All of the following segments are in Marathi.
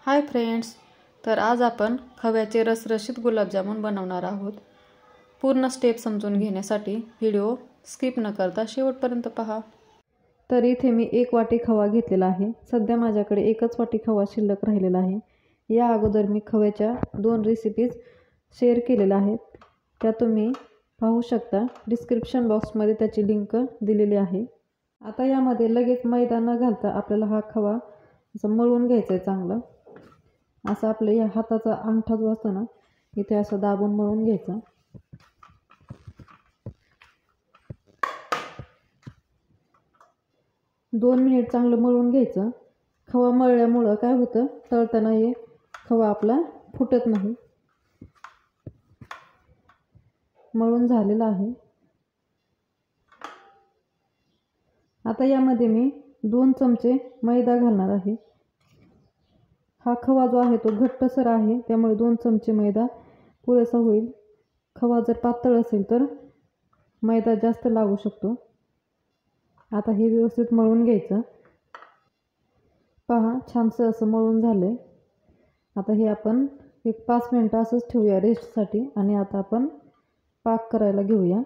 हाय फ्रेंड्स, तर आज आपण खव्याचे रसरशीत गुलाबजामुन बनवणार आहोत। पूर्ण स्टेप समजून घेण्यासाठी व्हिडिओ स्किप न करता शेवटपर्यंत पहा। तर इथे मी 1 वाटी खवा घेतलेला आहे। सध्या माझ्याकडे 1च वाटी खवा शिल्लक राहिलेला आहे। या अगोदर मी खव्याच्या 2 रेसिपीज शेअर केलेल्या आहेत, त्या तुम्ही पाहू शकता। डिस्क्रिप्शन बॉक्समध्ये त्याची लिंक दिलेली आहे। आता यामध्ये लगेच मैदा न घालता आपल्याला हा खवा असं मळून घ्यायचा आहे चांगला। असं आपल्या या हाताचा अंगठा जो असतो ना, इथे असं दाबून मळून घ्यायचा। दोन मिनिट चांगलं मळून घ्यायचं। खवा मळल्यामुळं काय होतं, तळताना हे खवा आपला फुटत नाही। मळून झालेला आहे। आता यामध्ये मी 2 चमचे मैदा घालणार आहे। हा खवा जो आहे तो घट्टसर आहे, त्यामुळे 2 चमचे मैदा पुरेसा होईल। खवा जर पातळ असेल तर मैदा जास्त लागू शकतो। आता हे व्यवस्थित मळून घ्यायचं। पहा, छानसं असं मळून झालंय। आता हे आपण एक 5 मिनिटं असंच ठेवूया रेस्टसाठी आणि आता आपण पाक करायला घेऊया।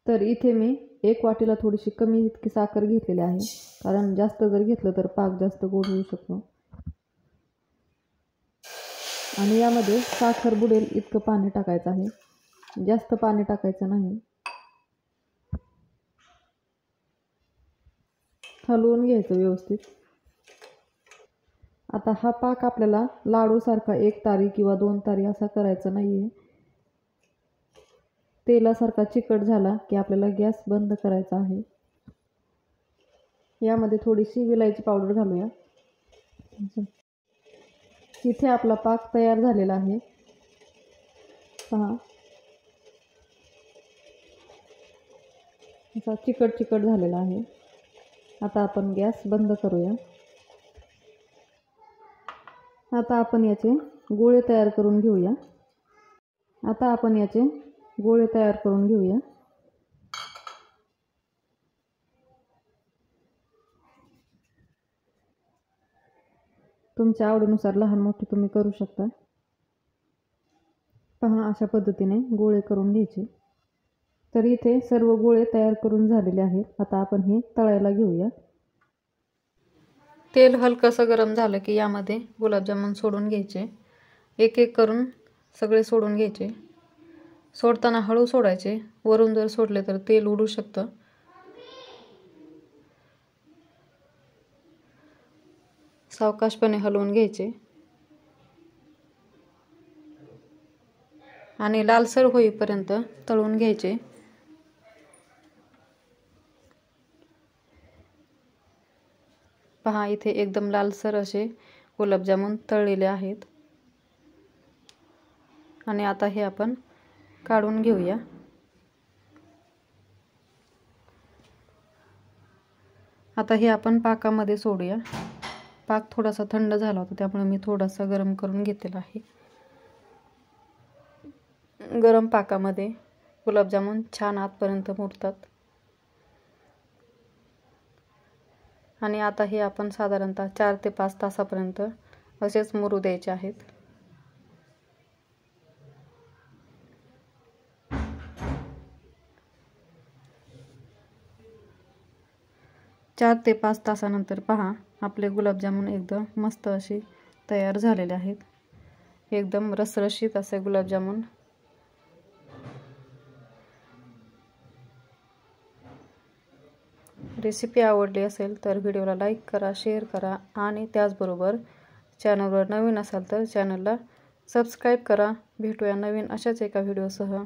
तर इथे मी 1 वाटीला थोडीशी कमी इतकी साखर घेतलेली आहे, कारण जास्त जर घेतलं तर पाक जास्त गोड होऊ शकतो। आणि यामध्ये साखर बुडेल इतकं पाणी टाकायचं आहे, जास्त पाणी टाकायचं नाही। हलवून घ्यायचं व्यवस्थित। आता हा पाक आपल्याला लाडूसारखा 1 तारी किंवा 2 तारी असा करायचा नाहीये। तेलासारखा चिकट झाला की आपल्याला गॅस बंद करायचा आहे। यामध्ये थोडीशी विलायची पावडर घालूया। इथे आपला पाक तयार झालेला आहे। पहा, असा चिकट चिकट झालेला आहे। आता आपण गॅस बंद करूया। आता आपण याचे गोळे तयार करून घेऊया। तुमच्या आवडीनुसार लहान मोठे तुम्ही करू शकता। पहा, अशा पद्धतीने गोळे करून घ्यायचे। तर इथे सर्व गोळे तयार करून झालेले आहेत। आता आपण हे तळायला घेऊया। तेल हलकंसं गरम झालं की यामध्ये गुलाबजामुन सोडून घ्यायचे। एक एक करून सगळे सोडून घ्यायचे। सोडताना हळू सोडायचे, वरून जर सोडले तर तेल उडू शकतं। सावकाशपणे हलवून घ्यायचे आणि लालसर होईपर्यंत तळून घ्यायचे। पहा, इथे एकदम लालसर असे गुलाबजामुन तळलेले आहेत। आणि आता हे आपण काढून घेऊया। आता हे आपण पाकामध्ये सोडूया। पाक थोडासा थंड झाला होता, त्यामुळे मी थोडासा गरम करून घेतलेला आहे। गरम पाकामध्ये गुलाबजामुन छान आतपर्यंत मुरतात। आणि आता हे आपण साधारणतः 4 ते 5 तासापर्यंत असेच मुरू द्यायचे आहेत। 4 ते 5 तासानंतर पहा, आपले गुलाबजामुन एकदम मस्त असे तयार झालेले आहेत। एकदम रसरशीत असे गुलाबजामुन। रेसिपी आवडली असेल तर व्हिडिओला लाईक करा, शेअर करा आणि त्याचबरोबर चॅनलवर नवीन असाल तर चॅनलला सबस्क्राईब करा। भेटूया नवीन अशाच एका व्हिडिओसह।